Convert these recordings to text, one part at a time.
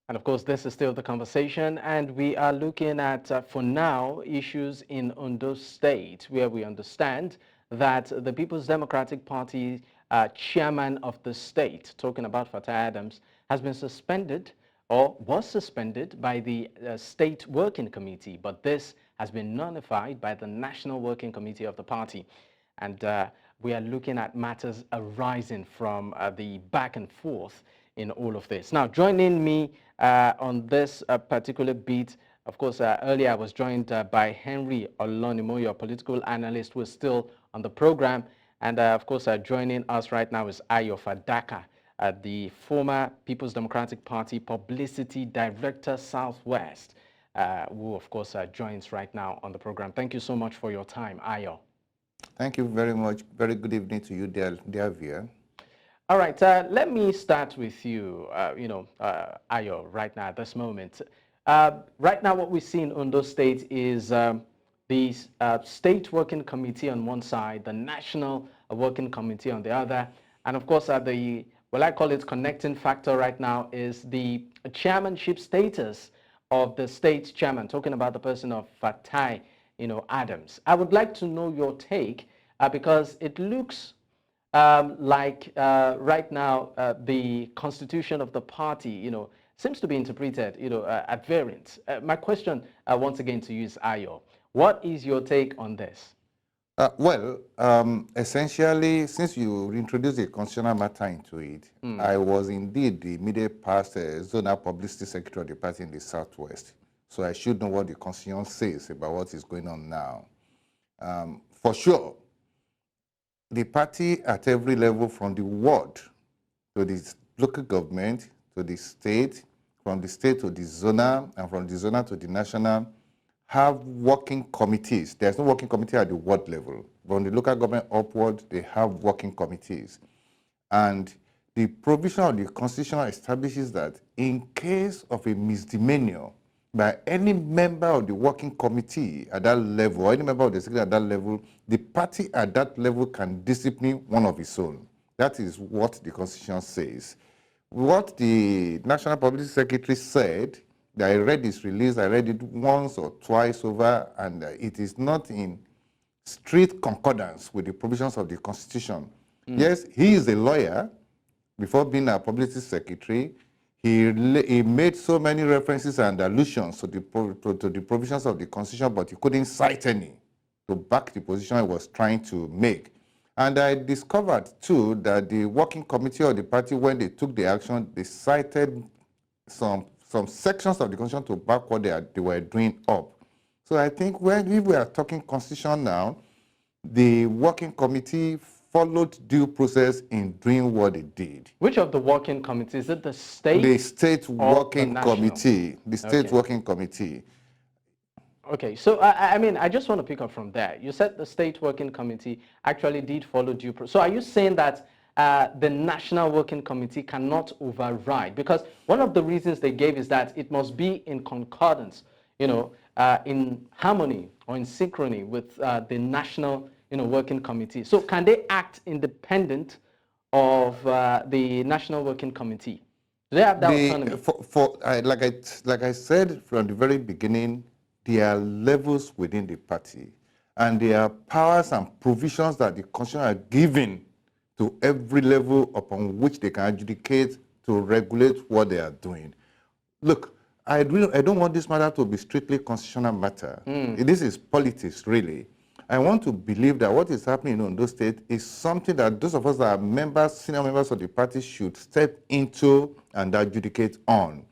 And of course, this is still the conversation, and we are looking at, for now, issues in Ondo State, where we understand that the People's Democratic Party chairman of the state, talking about Fatai Adams, has been suspended or was suspended by the State Working Committee, but this has been nullified by the National Working Committee of the party. And we are looking at matters arising from the back and forth in all of this. Now, joining me on this particular beat, of course, earlier I was joined by Henry Olonimo, your political analyst, who is still on the program. And of course, joining us right now is Ayo Fadaka, the former People's Democratic Party Publicity Director Southwest, who of course joins right now on the program. Thank you so much for your time, Ayo. Thank you very much. Very good evening to you, dear viewer. All right, let me start with you, Ayo, right now at this moment. Right now, what we see in Ondo State is the State Working Committee on one side, the National Working Committee on the other, and of course, I call it connecting factor right now is the chairmanship status of the state chairman, talking about the person of Fatai, Adams. I would like to know your take because it looks right now the constitution of the party, seems to be interpreted, at variance. My question once again to you is Ayo. What is your take on this? Essentially, since you introduced the constitutional matter into it, I was indeed the immediate past zonal publicity secretary of the party in the Southwest. So I should know what the constitution says about what is going on now. For sure, the party at every level, from the ward to the local government to the state, from the state to the zonal, and from the zonal to the national, have working committees. There's no working committee at the ward level. From the local government upward, they have working committees. And the provision of the constitution establishes that in case of a misdemeanor by any member of the working committee at that level, or any member of the secretary at that level, the party at that level can discipline one of its own. That is what the constitution says. What the National Publicity Secretary said, that I read this release, I read it once or twice over, and it is not in strict concordance with the provisions of the Constitution. Yes, he is a lawyer. Before being a publicity secretary, he made so many references and allusions to the provisions of the Constitution, but he couldn't cite any to back the position he was trying to make. And I discovered, too, that the working committee of the party, when they took the action, they cited some sections of the Constitution to back what they were doing up. So I think if we are talking Constitution now, the working committee followed due process in doing what it did. Which of the working committees? Is it the state? The State Working Committee. The State Okay. Working Committee. Okay, so I just want to pick up from there. You said the State Working Committee actually did follow due process. So are you saying that the National Working Committee cannot override? Because one of the reasons they gave is that it must be in concordance, in harmony or in synchrony with the National Working Committee. So can they act independent of the National Working Committee? Do they have that autonomy? Like I said from the very beginning, there are levels within the party, and there are powers and provisions that the Constitution are given to every level upon which they can adjudicate to regulate what they are doing. Look, I don't want this matter to be strictly constitutional matter. This is politics, really. I want to believe that what is happening in Ondo State is something that those of us that are members, senior members of the party, should step into and adjudicate on.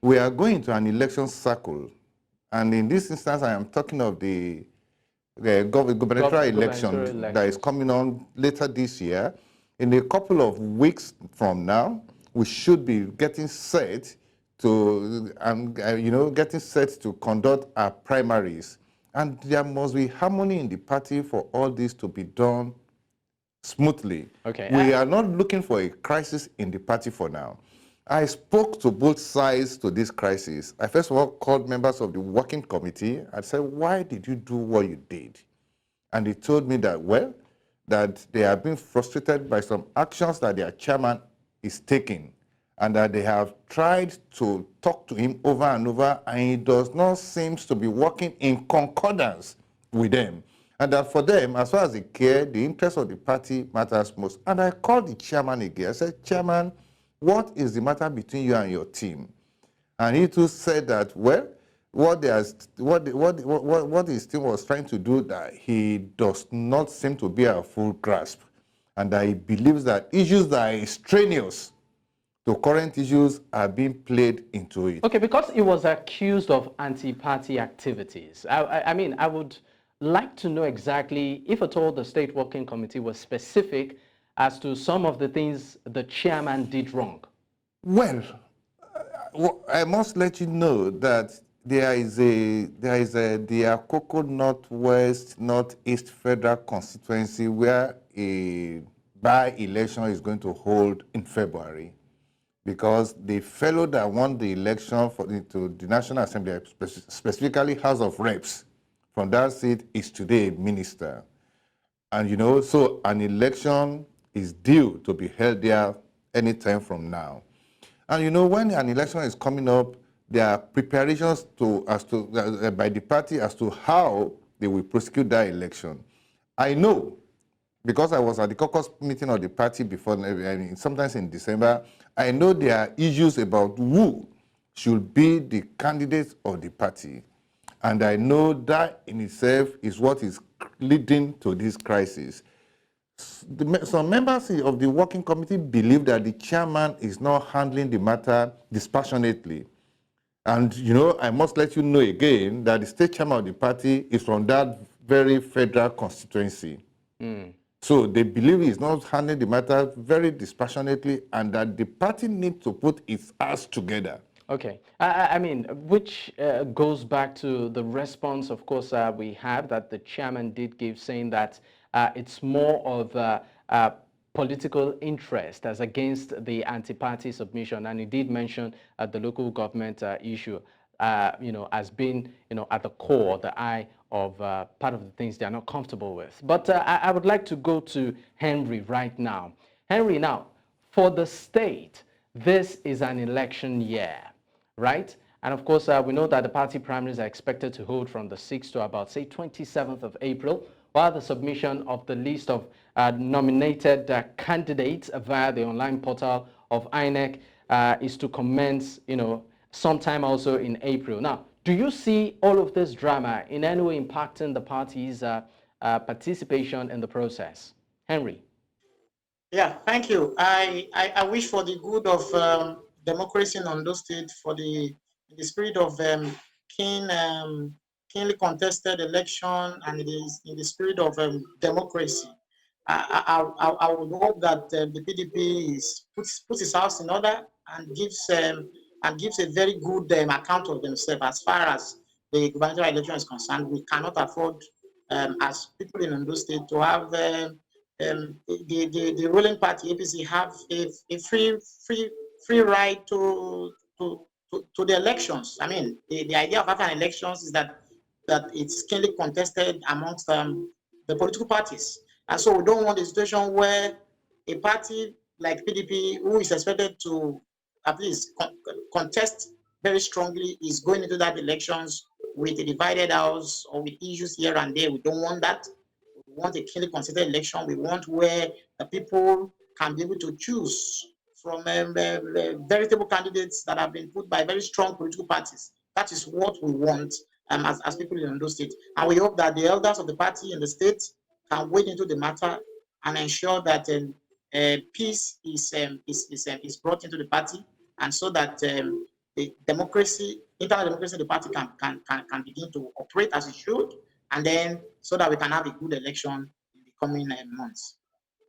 We are going to an election cycle. And in this instance, I am talking of the gubernatorial election that is coming on later this year. In a couple of weeks from now, we should be getting set to, conduct our primaries. And there must be harmony in the party for all this to be done smoothly. Okay. We are not looking for a crisis in the party for now. I spoke to both sides to this crisis. I first of all called members of the working committee and said, why did you do what you did? And they told me that, well, that they have been frustrated by some actions that their chairman is taking. and that they have tried to talk to him over and over, and he does not seem to be working in concordance with them. And that for them, as far as they care, the interest of the party matters most. And I called the chairman again. I said, Chairman, what is the matter between you and your team? And he too said that, well, what his team was trying to do, that he does not seem to be a full grasp, and that he believes that issues that are extraneous to current issues are being played into it. Okay, because he was accused of anti-party activities. I mean, I would like to know exactly, if at all the State Working Committee was specific as to some of the things the chairman did wrong. Well, I must let you know that there is the Akoko Northwest Northeast Federal Constituency where a by-election is going to hold in February, because the fellow that won the election to the National Assembly, specifically House of Reps, from that seat is today a minister. And you know, so an election is due to be held there any time from now. And you know, when an election is coming up, there are preparations by the party as to how they will prosecute that election. I know, because I was at the caucus meeting of the party before, sometimes in December, I know there are issues about who should be the candidate of the party. And I know that in itself is what is leading to this crisis. Some members of the working committee believe that the chairman is not handling the matter dispassionately. And, you know, I must let you know again that the state chairman of the party is from that very federal constituency. So they believe he's not handling the matter very dispassionately, and that the party needs to put its ass together. Okay. I mean, which goes back to the response, of course, we have that the chairman did give, saying that it's more of political interest as against the anti-party submission. And he did mention the local government issue, you know, as being, you know, at the core, the eye of part of the things they are not comfortable with. But I would like to go to Henry right now. Henry, now, for the state, this is an election year, right? And of course, we know that the party primaries are expected to hold from the 6th to about, say, 27th of April, while the submission of the list of nominated candidates via the online portal of INEC is to commence, you know, sometime also in April. Now, do you see all of this drama in any way impacting the party's participation in the process? Henry. Yeah, thank you. I wish for the good of democracy in Ondo State, in the spirit of keenly contested election, and it is in the spirit of democracy. I would hope that the PDP puts its house in order and gives a very good account of themselves as far as the gubernatorial election is concerned. We cannot afford, as people in Ondo State, to have the ruling party APC have a free right to the elections. I mean, the idea of having elections is that it's keenly contested amongst the political parties. And so we don't want a situation where a party like PDP, who is expected to at least contest very strongly, is going into that elections with a divided house or with issues here and there. We don't want that. We want a clearly considered election. We want where the people can be able to choose from veritable candidates that have been put by very strong political parties. That is what we want as people in Ondo State. And we hope that the elders of the party in the state can wade into the matter and ensure that peace is brought into the party, and so that the democracy, internal democracy of the party can begin to operate as it should, and then so that we can have a good election in the coming months.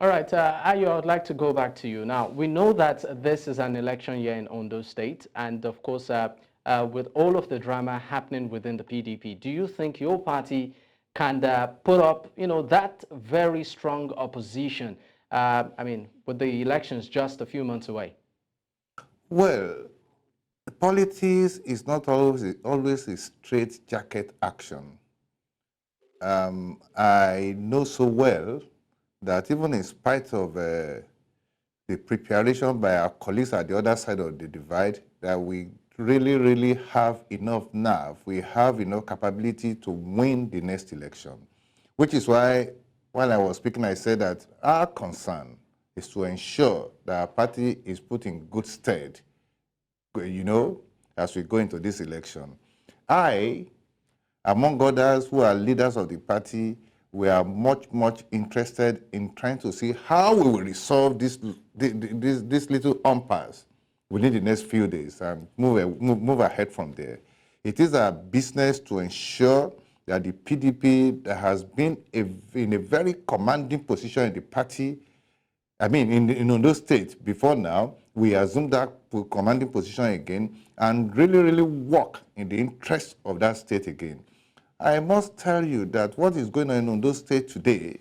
All right, Ayo, I'd like to go back to you. Now, we know that this is an election year in Ondo State, and of course, with all of the drama happening within the PDP, do you think your party can put up, you know, that very strong opposition, I mean, with the elections just a few months away? Well, politics is not always a straight-jacket action. I know so well that even in spite of the preparation by our colleagues at the other side of the divide, that we really, really have enough nerve, we have enough capability to win the next election. Which is why, while I was speaking, I said that our concern is to ensure that our party is put in good stead, as we go into this election. I, among others who are leaders of the party, we are much interested in trying to see how we will resolve this little impasse within the next few days and move ahead from there. It is our business to ensure that the PDP that has been in a very commanding position in the party, in Ondo State before now, we assume that commanding position again and really work in the interest of that state again. I must tell you that what is going on in Ondo State today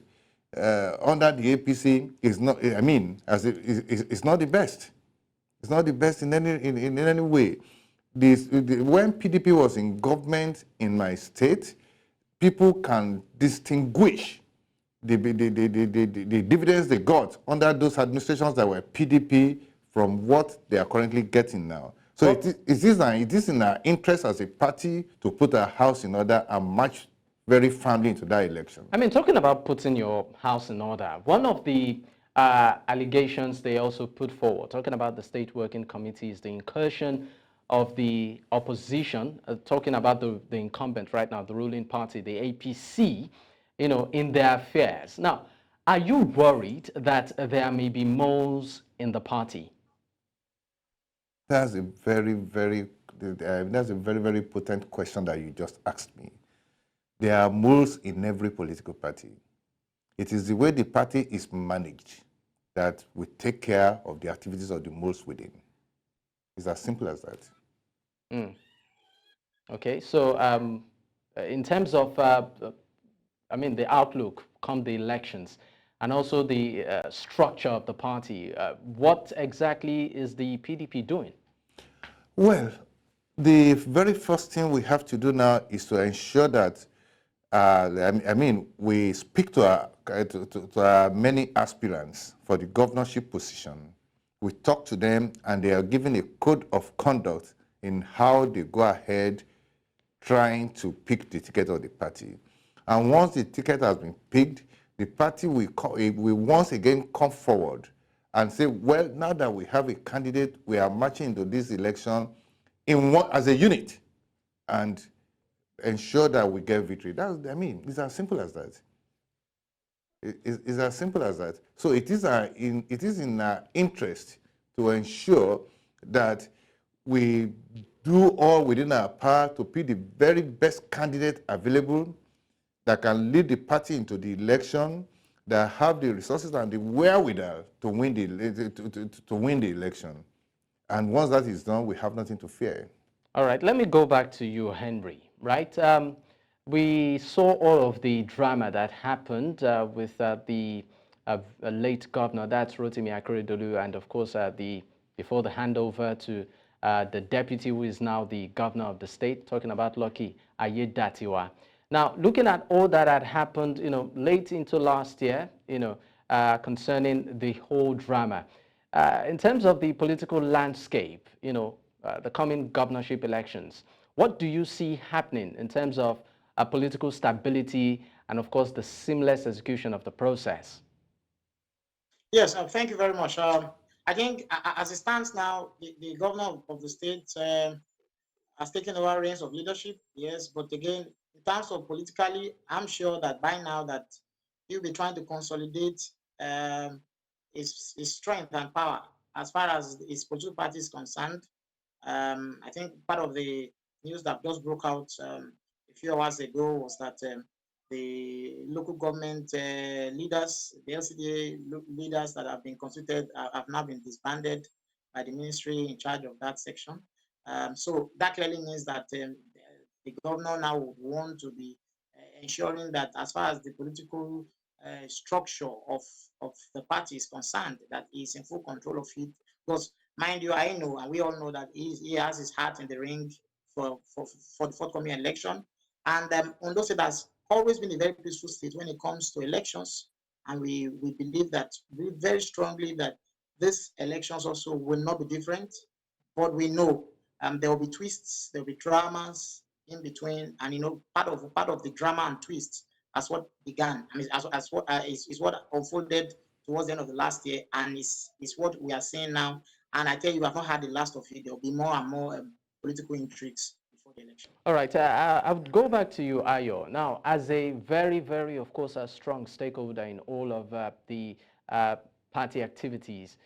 under the APC is not, it's not the best. It's not the best in any way. When PDP was in government in my state, people can distinguish the dividends they got under those administrations that were PDP from what they are currently getting now. So it is in our interest as a party to put our house in order and march very firmly into that election. Talking about putting your house in order, one of the allegations they also put forward, talking about the state working committee, is the incursion of the opposition, talking about the incumbent right now, the ruling party, the APC, in their affairs. Now, are you worried that there may be moles in the party? That's a very potent question that you just asked me. There are moles in every political party. It is the way the party is managed that will take care of the activities of the moles within. It's as simple as that. Okay, so in terms of, the outlook come the elections, and also the structure of the party, what exactly is the PDP doing? Well, the very first thing we have to do now is to ensure that, we speak to our many aspirants for the governorship position. We talk to them, and they are given a code of conduct in how they go ahead trying to pick the ticket of the party. And once the ticket has been picked, the party will once again come forward and say, well, now that we have a candidate, we are marching into this election as a unit and ensure that we get victory. It's as simple as that. It's as simple as that. So it is in our interest to ensure that we do all within our power to pick the very best candidate available that can lead the party into the election, that have the resources and the wherewithal to win the election. And once that is done, we have nothing to fear. All right, let me go back to you, Henry, right? We saw all of the drama that happened with the late governor, that's Rotimi Akeredolu, and of course, before the handover to the deputy who is now the governor of the state, talking about Lucky Ayedatiwa. Now, looking at all that had happened, late into last year, concerning the whole drama, in terms of the political landscape, the coming governorship elections, what do you see happening in terms of political stability and, of course, the seamless execution of the process? Yes, thank you very much. I think as it stands now, the governor of the state has taken over reins of leadership, yes, but again, in terms of politically, I'm sure that by now that he'll be trying to consolidate his strength and power as far as his political party is concerned. I think part of the news that just broke out a few hours ago was that the local government leaders, the LCDA leaders that have been consulted have now been disbanded by the ministry in charge of that section. So that clearly means that the governor now would want to be ensuring that as far as the political structure of the party is concerned, that he's in full control of it. Because mind you, I know, and we all know that he has his heart in the ring for the forthcoming election. And Ondo State has always been a very peaceful state when it comes to elections. And we believe that very strongly that these elections also will not be different, but we know there will be twists, there will be dramas in between, and part of the drama and twist as what began. I mean, as what is what unfolded towards the end of the last year, and is what we are seeing now. And I tell you, we have not had the last of it. There will be more and more political intrigues before the election. All right, I would go back to you, Ayo. Now, as a very, very, of course, a strong stakeholder in all of the party activities,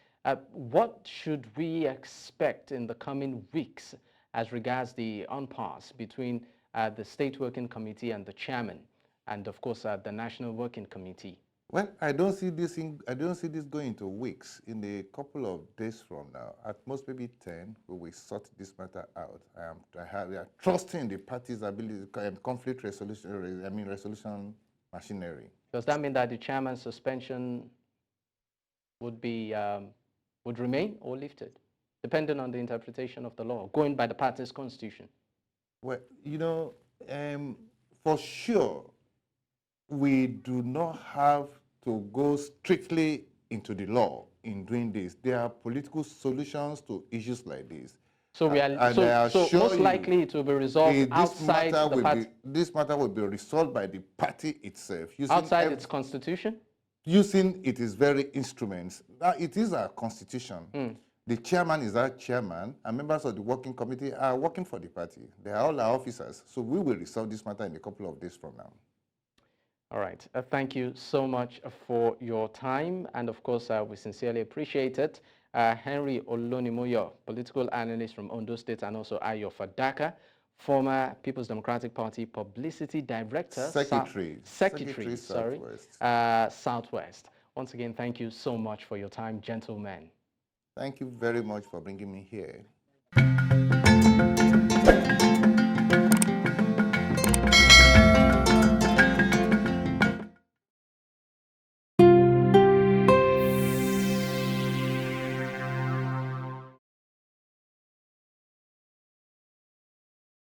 what should we expect in the coming weeks as regards the impasse between the State Working Committee and the chairman, and of course the National Working Committee? Well, I don't see this going into weeks. In a couple of days from now, at most maybe 10, we will sort this matter out. We are trusting the party's ability, conflict resolution machinery. Does that mean that the chairman's suspension would remain or lifted, depending on the interpretation of the law, going by the party's constitution? Well, for sure, we do not have to go strictly into the law in doing this. There are political solutions to issues like this. So most likely it will be resolved outside the party. This matter will be resolved by the party itself. Outside its constitution? Using its very instruments. Now, it is our constitution. The chairman is our chairman, and members of the working committee are working for the party. They are all our officers. So we will resolve this matter in a couple of days from now. All right. Thank you so much for your time. And of course, we sincerely appreciate it. Henry Olonimoyo, political analyst from Ondo State, and also Ayo Fadaka, former People's Democratic Party Publicity Director. Secretary, Southwest. Once again, thank you so much for your time, gentlemen. Thank you very much for bringing me here.